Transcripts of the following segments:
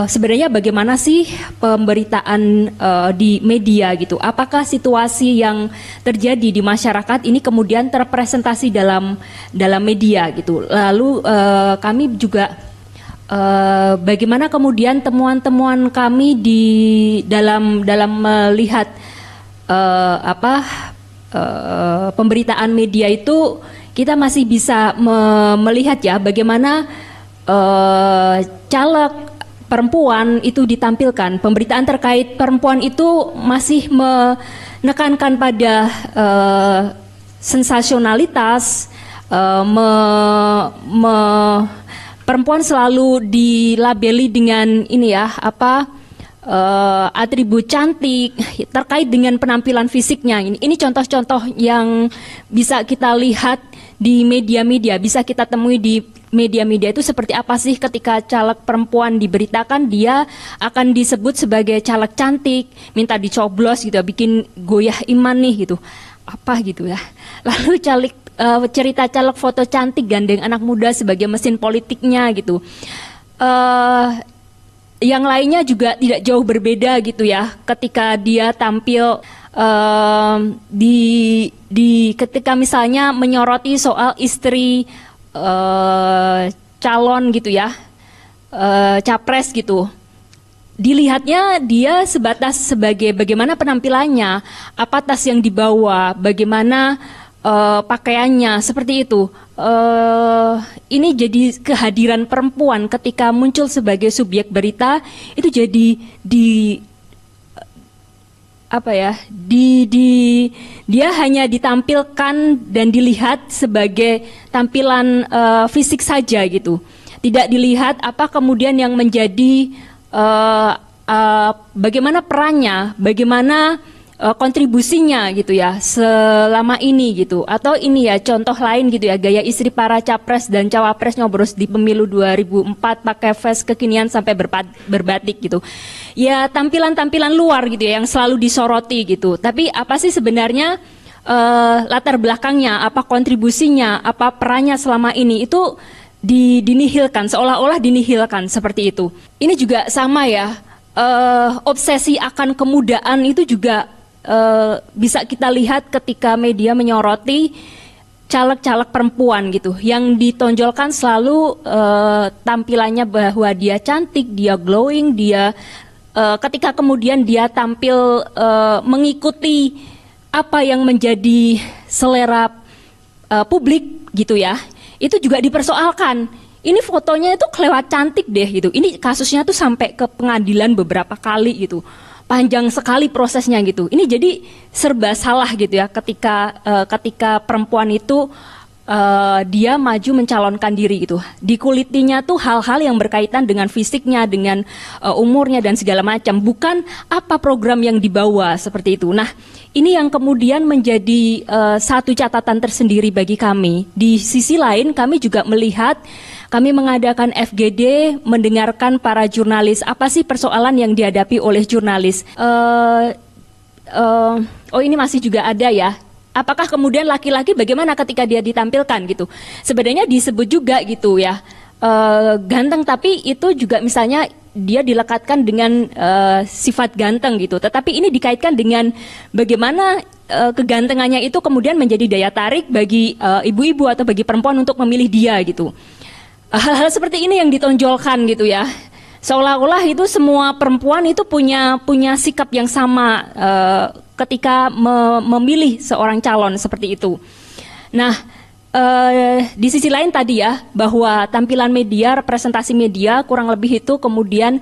sebenarnya bagaimana sih pemberitaan di media gitu? Apakah situasi yang terjadi di masyarakat ini kemudian terpresentasi dalam media gitu? Lalu kami juga bagaimana kemudian temuan-temuan kami di dalam melihat pemberitaan media itu, kita masih bisa melihat ya bagaimana caleg perempuan itu ditampilkan. Pemberitaan terkait perempuan itu masih menekankan pada sensasionalitas, perempuan selalu dilabeli dengan ini ya, atribut cantik terkait dengan penampilan fisiknya. Ini contoh-contoh yang bisa kita lihat di media-media, bisa kita temui di media-media itu seperti apa sih ketika caleg perempuan diberitakan dia akan disebut sebagai caleg cantik, minta dicoblos gitu, bikin goyah iman nih gitu, apa gitu ya. Lalu cerita caleg foto cantik gandeng anak muda sebagai mesin politiknya gitu. Yang lainnya juga tidak jauh berbeda gitu ya, ketika dia tampil ketika misalnya menyoroti soal istri calon gitu ya, capres gitu, dilihatnya dia sebatas sebagai bagaimana penampilannya, apa tas yang dibawa, bagaimana pakaiannya, seperti itu. Ini jadi kehadiran perempuan ketika muncul sebagai subjek berita itu jadi dia hanya ditampilkan dan dilihat sebagai tampilan fisik saja gitu. Tidak dilihat apa kemudian yang menjadi bagaimana perannya, bagaimana kontribusinya gitu ya selama ini gitu. Atau ini ya contoh lain gitu ya, gaya istri para capres dan cawapres nyobros di pemilu 2004 pakai vest kekinian sampai berbatik gitu. Ya tampilan-tampilan luar gitu ya yang selalu disoroti gitu. Tapi apa sih sebenarnya latar belakangnya, apa kontribusinya, apa perannya selama ini, itu dinihilkan, seolah-olah dinihilkan seperti itu. Ini juga sama ya, obsesi akan kemudaan itu juga bisa kita lihat ketika media menyoroti caleg-caleg perempuan gitu, yang ditonjolkan selalu tampilannya bahwa dia cantik, dia glowing, dia ketika kemudian dia tampil mengikuti apa yang menjadi selera publik gitu ya, itu juga dipersoalkan. Ini fotonya itu kelewat cantik deh gitu. Ini kasusnya tuh sampai ke pengadilan beberapa kali gitu. Panjang sekali prosesnya gitu. Ini jadi serba salah gitu ya ketika perempuan itu dia maju mencalonkan diri gitu. Dikulitinya tuh hal-hal yang berkaitan dengan fisiknya, dengan umurnya dan segala macam. Bukan apa program yang dibawa seperti itu. Nah, ini yang kemudian menjadi satu catatan tersendiri bagi kami. Di sisi lain kami juga melihat, kami mengadakan FGD, mendengarkan para jurnalis, apa sih persoalan yang dihadapi oleh jurnalis. Oh ini masih juga ada ya, apakah kemudian laki-laki bagaimana ketika dia ditampilkan gitu. Sebenarnya disebut juga gitu ya, ganteng, tapi itu juga misalnya dia dilekatkan dengan sifat ganteng gitu. Tetapi ini dikaitkan dengan bagaimana kegantengannya itu kemudian menjadi daya tarik bagi ibu-ibu atau bagi perempuan untuk memilih dia gitu. Hal-hal seperti ini yang ditonjolkan gitu ya, seolah-olah itu semua perempuan itu punya sikap yang sama ketika memilih seorang calon seperti itu. Nah, di sisi lain tadi ya, bahwa tampilan media, representasi media kurang lebih itu kemudian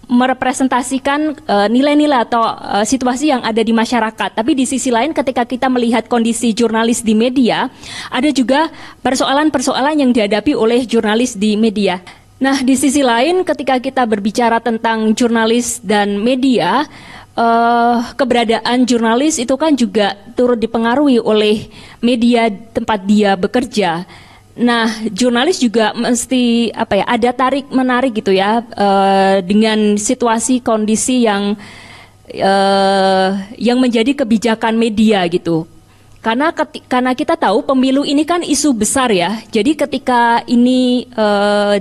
merepresentasikan nilai-nilai atau situasi yang ada di masyarakat. Tapi di sisi lain ketika kita melihat kondisi jurnalis di media, ada juga persoalan-persoalan yang dihadapi oleh jurnalis di media. Nah, di sisi lain ketika kita berbicara tentang jurnalis dan media, keberadaan jurnalis itu kan juga turut dipengaruhi oleh media tempat dia bekerja. Nah, jurnalis juga mesti ada tarik menarik gitu ya, dengan situasi kondisi yang menjadi kebijakan media gitu. Karena kita tahu pemilu ini kan isu besar ya. Jadi ketika ini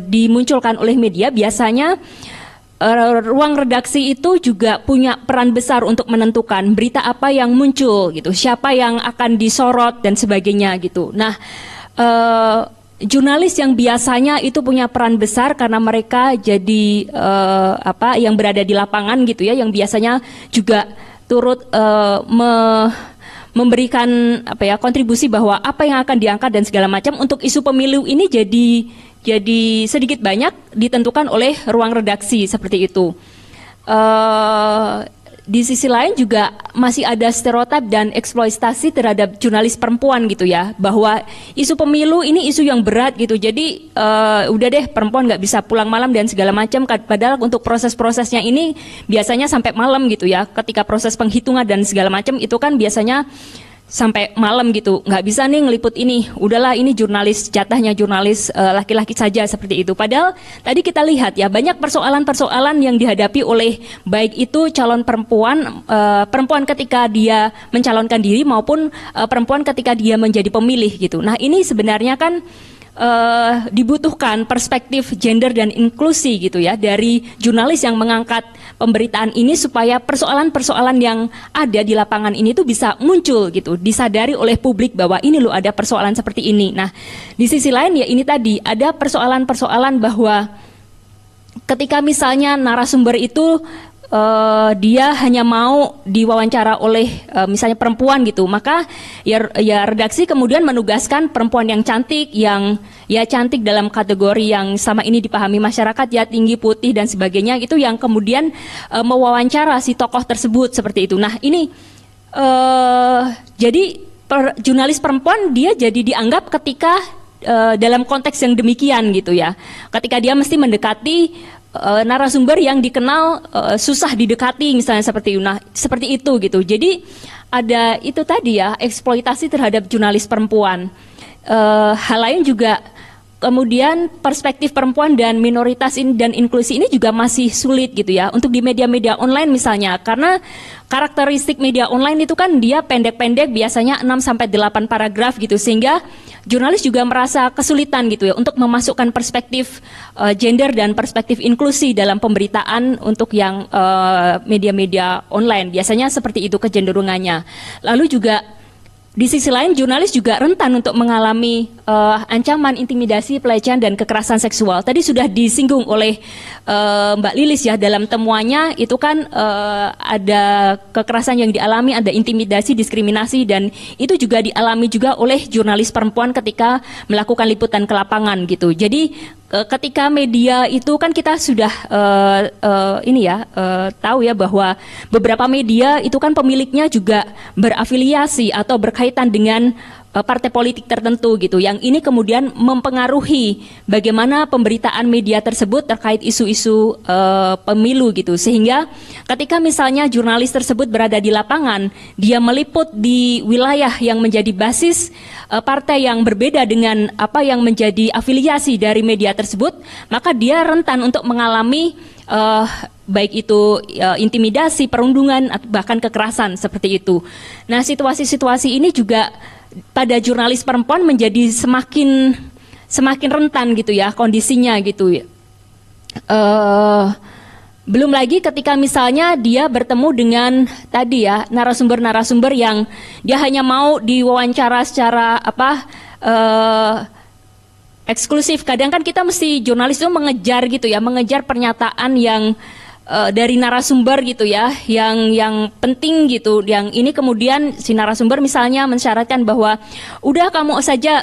dimunculkan oleh media, biasanya ruang redaksi itu juga punya peran besar untuk menentukan berita apa yang muncul gitu, siapa yang akan disorot dan sebagainya gitu. Nah, jurnalis yang biasanya itu punya peran besar karena mereka jadi yang berada di lapangan gitu ya, yang biasanya juga turut memberikan kontribusi bahwa apa yang akan diangkat dan segala macam untuk isu pemilu ini jadi sedikit banyak ditentukan oleh ruang redaksi seperti itu. Di sisi lain juga masih ada stereotip dan eksploitasi terhadap jurnalis perempuan gitu ya, bahwa isu pemilu ini isu yang berat gitu, jadi udah deh perempuan nggak bisa pulang malam dan segala macam, padahal untuk proses-prosesnya ini biasanya sampai malam gitu ya, ketika proses penghitungan dan segala macam itu kan biasanya sampai malam gitu, nggak bisa nih ngeliput ini, udahlah ini jurnalis, jatahnya jurnalis laki-laki saja seperti itu. Padahal tadi kita lihat ya, banyak persoalan-persoalan yang dihadapi oleh baik itu calon perempuan ketika dia mencalonkan diri maupun perempuan ketika dia menjadi pemilih gitu. Nah ini sebenarnya kan dibutuhkan perspektif gender dan inklusi gitu ya dari jurnalis yang mengangkat pemberitaan ini supaya persoalan-persoalan yang ada di lapangan ini tuh bisa muncul gitu, disadari oleh publik bahwa ini loh ada persoalan seperti ini. Nah, di sisi lain ya ini tadi ada persoalan-persoalan bahwa ketika misalnya narasumber itu dia hanya mau diwawancara oleh misalnya perempuan gitu, maka ya redaksi kemudian menugaskan perempuan yang cantik, yang ya cantik dalam kategori yang sama ini dipahami masyarakat ya, tinggi, putih dan sebagainya, itu yang kemudian mewawancara si tokoh tersebut seperti itu. Nah ini jadi jurnalis perempuan dia jadi dianggap ketika dalam konteks yang demikian gitu ya, ketika dia mesti mendekati narasumber yang dikenal susah didekati misalnya seperti itu. Nah, seperti itu gitu. Jadi ada itu tadi ya, eksploitasi terhadap jurnalis perempuan. Hal lain juga kemudian perspektif perempuan dan minoritas dan inklusi ini juga masih sulit gitu ya untuk di media-media online misalnya, karena karakteristik media online itu kan dia pendek-pendek, biasanya 6-8 paragraf gitu, sehingga jurnalis juga merasa kesulitan gitu ya untuk memasukkan perspektif gender dan perspektif inklusi dalam pemberitaan untuk yang media-media online. Biasanya seperti itu kecenderungannya. Lalu juga di sisi lain jurnalis juga rentan untuk mengalami ancaman, intimidasi, pelecehan dan kekerasan seksual. Tadi sudah disinggung oleh Mbak Lilis ya dalam temuannya, itu kan ada kekerasan yang dialami, ada intimidasi, diskriminasi, dan itu juga dialami juga oleh jurnalis perempuan ketika melakukan liputan ke lapangan gitu. Jadi ketika media itu kan kita sudah tahu ya bahwa beberapa media itu kan pemiliknya juga berafiliasi atau berkaitan dengan partai politik tertentu gitu, yang ini kemudian mempengaruhi bagaimana pemberitaan media tersebut terkait isu-isu pemilu gitu, sehingga ketika misalnya jurnalis tersebut berada di lapangan, dia meliput di wilayah yang menjadi basis partai yang berbeda dengan apa yang menjadi afiliasi dari media tersebut, maka dia rentan untuk mengalami baik itu intimidasi, perundungan, atau bahkan kekerasan seperti itu. Nah, situasi-situasi ini juga pada jurnalis perempuan menjadi semakin rentan gitu ya kondisinya gitu. Belum lagi ketika misalnya dia bertemu dengan tadi ya narasumber-narasumber yang dia hanya mau diwawancara secara eksklusif. Kadang kan kita mesti jurnalis itu mengejar gitu ya, mengejar pernyataan yang dari narasumber gitu ya, yang penting gitu, yang ini kemudian si narasumber misalnya mensyaratkan bahwa udah kamu saja,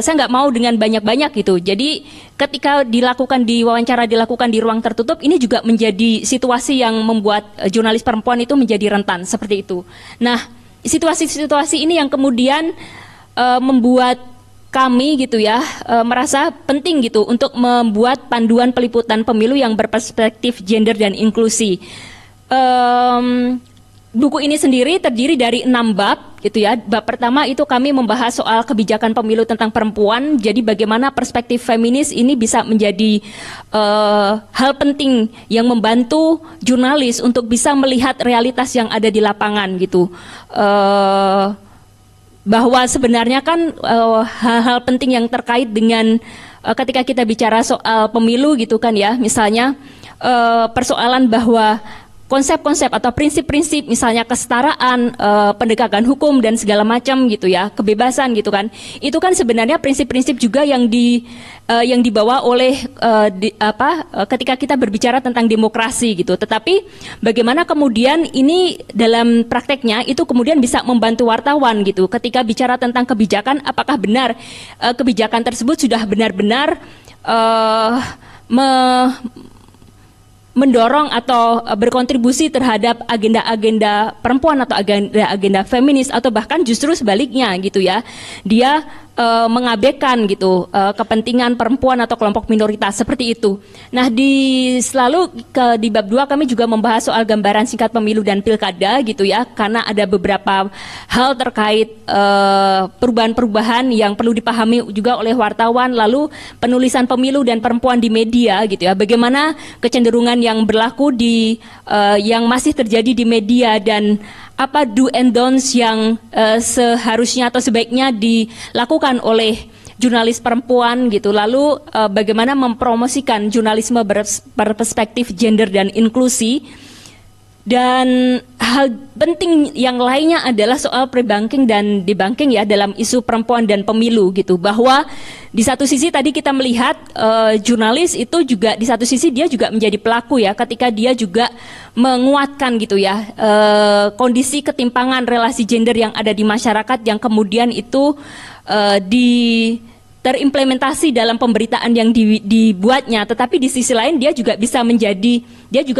saya nggak mau dengan banyak-banyak gitu. Jadi ketika dilakukan dilakukan di ruang tertutup, ini juga menjadi situasi yang membuat jurnalis perempuan itu menjadi rentan seperti itu. Nah, situasi-situasi ini yang kemudian membuat kami gitu ya merasa penting gitu untuk membuat panduan peliputan pemilu yang berperspektif gender dan inklusi. Buku ini sendiri terdiri dari 6 bab gitu ya. Bab pertama itu kami membahas soal kebijakan pemilu tentang perempuan. Jadi bagaimana perspektif feminis ini bisa menjadi hal penting yang membantu jurnalis untuk bisa melihat realitas yang ada di lapangan gitu. bahwa sebenarnya kan hal-hal penting yang terkait dengan ketika kita bicara soal pemilu gitu kan ya, misalnya persoalan bahwa konsep-konsep atau prinsip-prinsip misalnya kesetaraan, penegakan hukum dan segala macam gitu ya, kebebasan gitu kan. Itu kan sebenarnya prinsip-prinsip juga yang dibawa oleh ketika kita berbicara tentang demokrasi gitu. Tetapi bagaimana kemudian ini dalam prakteknya itu kemudian bisa membantu wartawan gitu. Ketika bicara tentang kebijakan, apakah benar kebijakan tersebut sudah benar-benar mendorong atau berkontribusi terhadap agenda-agenda perempuan atau agenda-agenda feminis, atau bahkan justru sebaliknya gitu ya, dia mengabaikan gitu kepentingan perempuan atau kelompok minoritas seperti itu. Nah, di bab 2 kami juga membahas soal gambaran singkat pemilu dan pilkada gitu ya, karena ada beberapa hal terkait perubahan-perubahan yang perlu dipahami juga oleh wartawan, lalu penulisan pemilu dan perempuan di media gitu ya, bagaimana kecenderungan yang berlaku yang masih terjadi di media, dan apa do and don'ts yang seharusnya atau sebaiknya dilakukan oleh jurnalis perempuan gitu. Lalu bagaimana mempromosikan jurnalisme berperspektif gender dan inklusi. Dan hal penting yang lainnya adalah soal pre-banking dan debunking ya dalam isu perempuan dan pemilu gitu, bahwa di satu sisi tadi kita melihat jurnalis itu juga di satu sisi dia juga menjadi pelaku ya, ketika dia juga menguatkan gitu ya kondisi ketimpangan relasi gender yang ada di masyarakat, yang kemudian itu terimplementasi dalam pemberitaan yang dibuatnya. Tetapi di sisi lain dia juga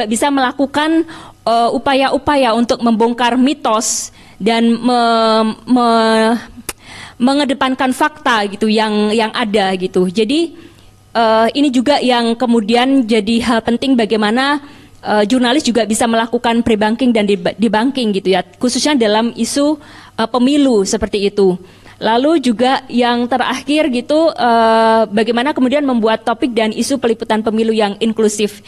bisa melakukan upaya-upaya untuk membongkar mitos dan mengedepankan fakta gitu yang ada gitu. Jadi ini juga yang kemudian jadi hal penting, bagaimana jurnalis juga bisa melakukan pre-banking dan debunking gitu ya, khususnya dalam isu pemilu seperti itu. Lalu juga yang terakhir gitu, bagaimana kemudian membuat topik dan isu peliputan pemilu yang inklusif.